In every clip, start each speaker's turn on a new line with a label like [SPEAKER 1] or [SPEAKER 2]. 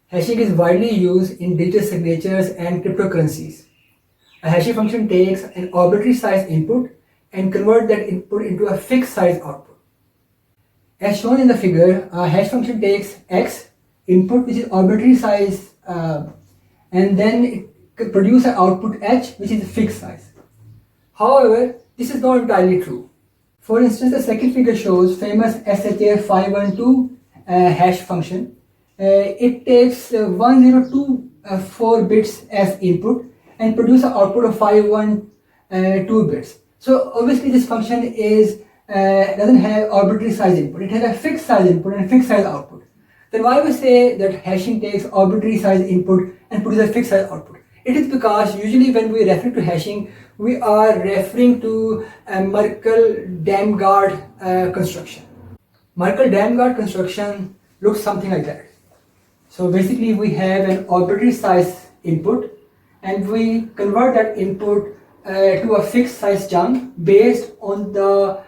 [SPEAKER 1] Hashing is widely used in digital signatures and cryptocurrencies. A hashing function takes an arbitrary size input and converts that input into a fixed size output. As shown in the figure, a hash function takes x input, which is arbitrary size, and then it produces an output h, which is a fixed size. However, this is not entirely true. For instance, the second figure shows famous SHA-512 hash function. It takes 1024 bits as input and produces an output of 512 bits. So obviously this function doesn't have arbitrary size input. It has a fixed size input and fixed size output. Then why we say that hashing takes arbitrary size input and produces a fixed size output? It is because usually when we refer to hashing, we are referring to a Merkle-Damgard construction. Merkle-Damgard construction looks something like that. So basically we have an arbitrary size input and we convert that input to a fixed size chunk based on the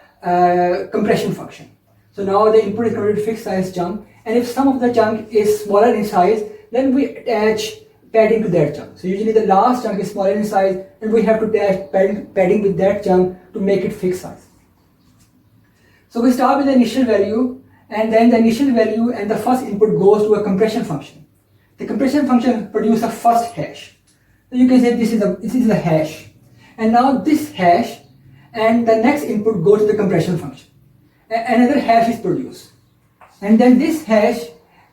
[SPEAKER 1] compression function. So now the input is converted to fixed size chunk, and if some of the chunk is smaller in size, then we attach padding to that chunk. So usually the last chunk is smaller in size and we have to attach padding with that chunk to make it fixed size. So we start with the initial value, and then the initial value and the first input goes to a compression function. The compression function produces a first hash. So you can say this is a hash. And now this hash and the next input go to the compression function. Another hash is produced. And then this hash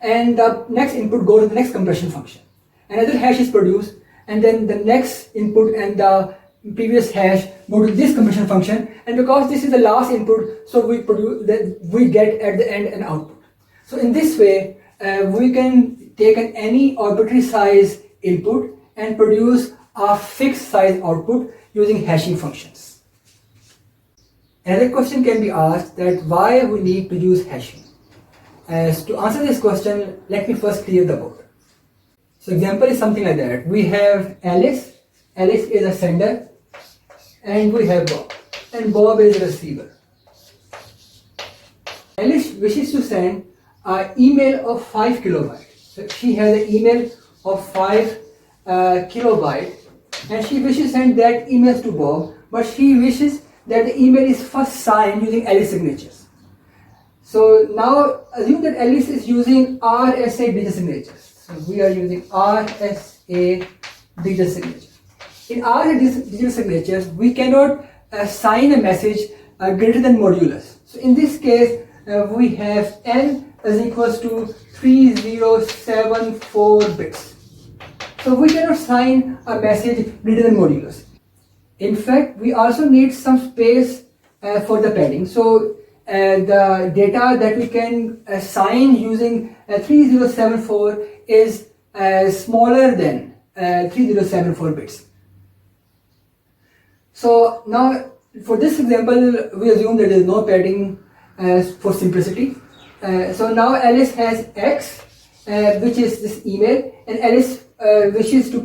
[SPEAKER 1] and the next input go to the next compression function. Another hash is produced, and then the next input and the previous hash go to this compression function, and because this is the last input, so we get at the end an output. So in this way, we can take any arbitrary size input and produce a fixed size output using hashing functions. Another question can be asked that why we need to use hashing. To answer this question, let me first clear the board. So example is something like that. We have Alice. Alice is a sender, and we have Bob, and Bob is a receiver. Alice wishes to send an email of 5 kilobytes. So she has an email of 5 kilobytes, and she wishes to send that email to Bob, but she wishes that the email is first signed using Alice signatures. So now assume that Alice is using RSA digital signatures. So we are using RSA digital signatures. In RSA digital signatures, we cannot sign a message greater than modulus. So in this case, we have n is equals to 3074 bits. So we cannot sign a message greater than modulus. In fact, we also need some space for the padding. So the data that we can sign using 3074 is smaller than 3074 bits. So now for this example, we assume that there is no padding for simplicity. So now Alice has X, which is this email, and Alice wishes to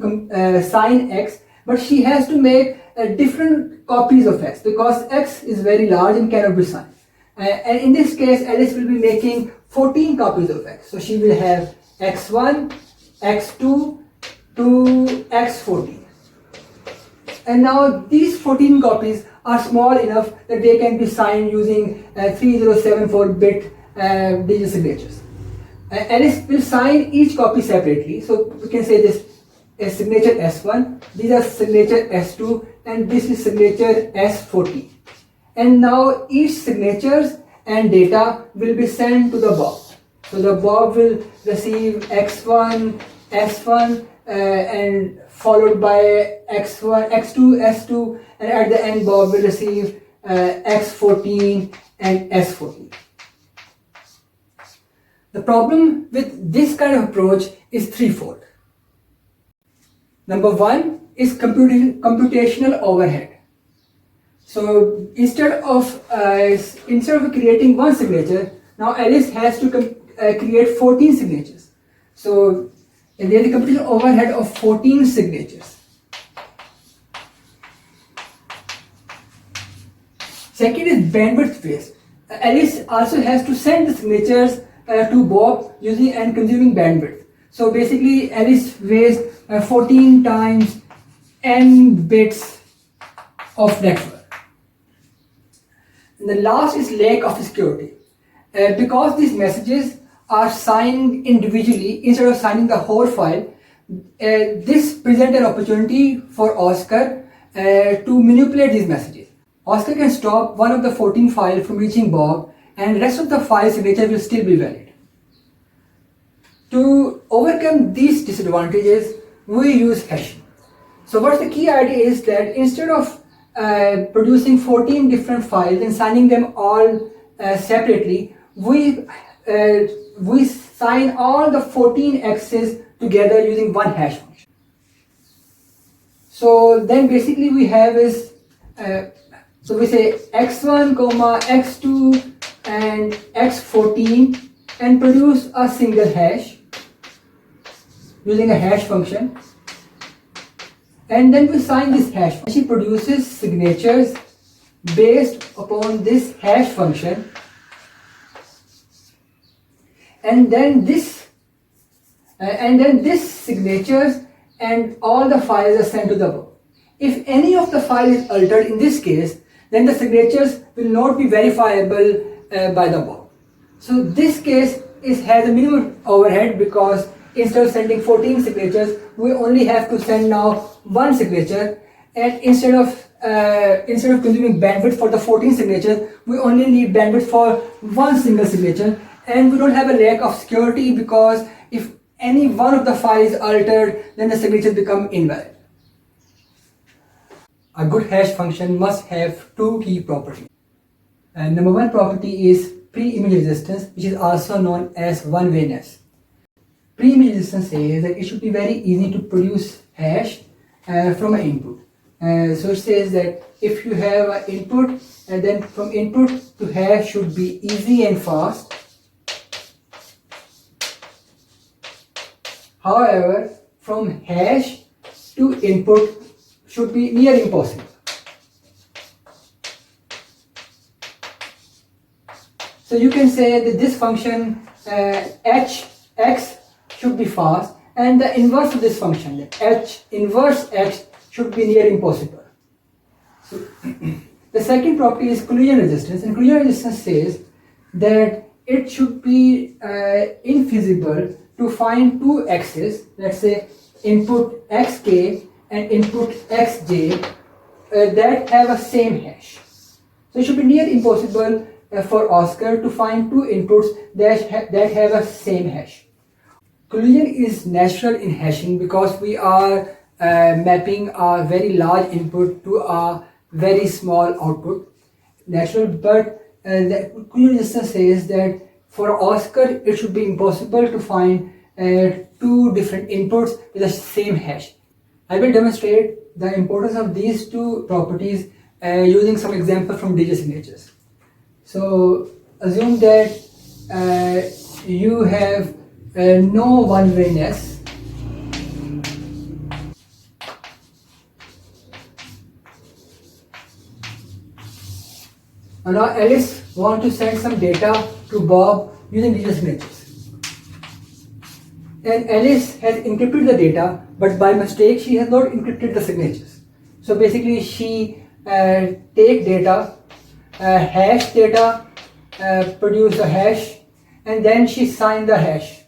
[SPEAKER 1] sign X, but she has to make different copies of X because X is very large and cannot be signed. And in this case, Alice will be making 14 copies of X. So she will have X1, X2 to X14. And now these 14 copies are small enough that they can be signed using 3074-bit digital signatures. Alice will sign each copy separately. So we can say this is signature S1, these are signature S2, and this is signature S14. And now each signatures and data will be sent to the Bob. So the Bob will receive X1, S1, and followed by X1, X2, S2, and at the end Bob will receive X14 and S14. The problem with this kind of approach is threefold. Number one is computational overhead. So instead of creating one signature, now Alice has to create 14 signatures. So there is a computational overhead of 14 signatures. Second is bandwidth waste. Alice also has to send the signatures to Bob using and consuming bandwidth. So basically Alice weighs 14 times n bits of network. And the last is lack of security. Because these messages are signed individually instead of signing the whole file, this presents an opportunity for Oscar to manipulate these messages. Oscar can stop one of the 14 files from reaching Bob, and the rest of the file signature will still be valid. To overcome these disadvantages, we use hashing. So what's the key idea is that instead of producing 14 different files and signing them all separately, we sign all the 14 X's together using one hash function. So then basically we have is, so we say x1, x2 and x14 and produce a single hash using a hash function, and then we sign this hash function. She produces signatures based upon this hash function, and then this signatures and all the files are sent to the Bob. If any of the file is altered in this case, then the signatures will not be verifiable by the Bob. So this case has a minimum overhead, because instead of sending 14 signatures, we only have to send now one signature, and instead of consuming bandwidth for the 14 signatures, we only need bandwidth for one single signature, and we don't have a lack of security, because if any one of the files is altered, then the signatures become invalid. A good hash function must have two key properties. And number one property is preimage resistance, which is also known as one-wayness. Preimage resistance says that it should be very easy to produce hash from an input. So it says that if you have an input, and then from input to hash should be easy and fast. However, from hash to input should be near impossible. So you can say that this function hx should be fast, and the inverse of this function, the h inverse x, should be near impossible. So the second property is collision resistance, and collision resistance says that it should be infeasible to find two x's, let's say input xk and input xj, that have a same hash. So it should be near impossible for Oscar to find two inputs that have a same hash. Collision is natural in hashing because we are mapping a very large input to a very small output. Natural, but the collision resistance says that for Oscar it should be impossible to find two different inputs with the same hash. I will demonstrate the importance of these two properties using some examples from digital signatures. So assume that you have no one-wayness. And now Alice wants to send some data to Bob using digital signatures. And Alice has encrypted the data, but by mistake she has not encrypted the signatures. So basically she take data, hash data, produce a hash, and then she sign the hash.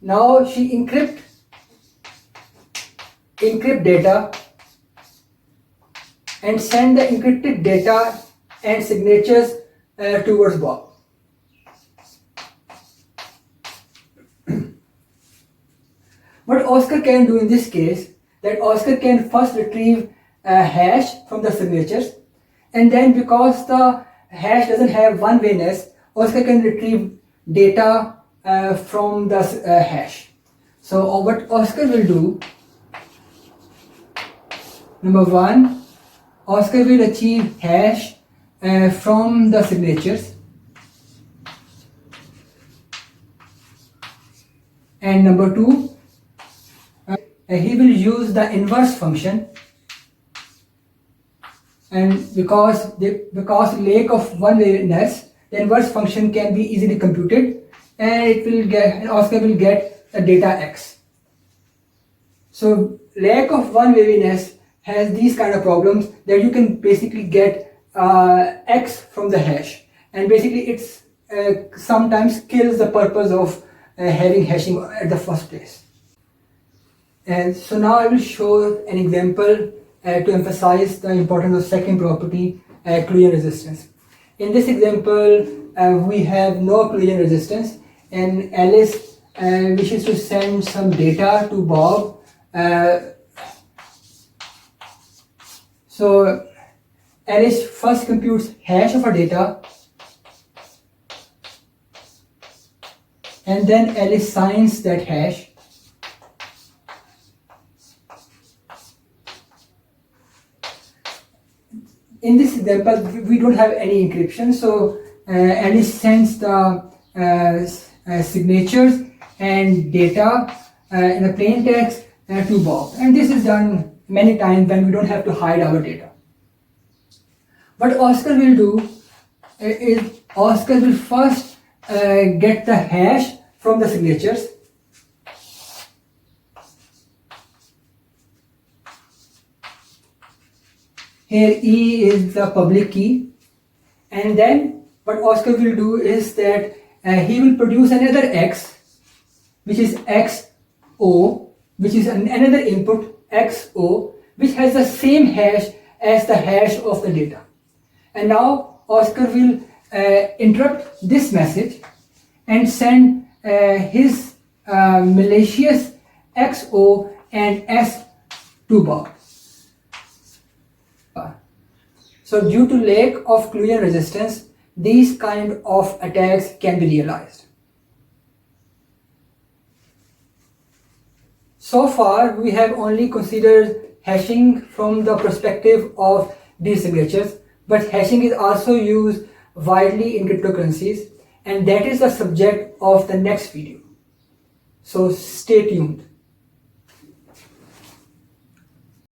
[SPEAKER 1] Now she encrypt data and send the encrypted data and signatures towards Bob. What Oscar can do in this case, that Oscar can first retrieve a hash from the signatures, and then because the hash doesn't have one-wayness, Oscar can retrieve data from the hash. So what Oscar will do, number one, Oscar will achieve hash from the signatures, and number two, he will use the inverse function, and because lack of one-wayness, the inverse function can be easily computed, and Oscar will get a data x. So lack of one waviness has these kind of problems, that you can basically get x from the hash, and basically it's sometimes kills the purpose of having hashing at the first place. And so now I will show an example to emphasize the importance of second property, collision resistance. In this example, we have no collision resistance, and Alice wishes to send some data to Bob. So Alice first computes hash of her data, and then Alice signs that hash. In this example, we don't have any encryption, so Alice sends the signatures and data in a plain text to Bob, and this is done many times when we don't have to hide our data. What Oscar will do is Oscar will first get the hash from the signatures. Here E is the public key, and then what Oscar will do is that he will produce another X, which is XO, which is another input XO, which has the same hash as the hash of the data. And now Oscar will interrupt this message and send his malicious XO and S to Bob. So due to lack of collision resistance, these kind of attacks can be realized. So far, we have only considered hashing from the perspective of these signatures, but hashing is also used widely in cryptocurrencies, and that is the subject of the next video. So stay tuned.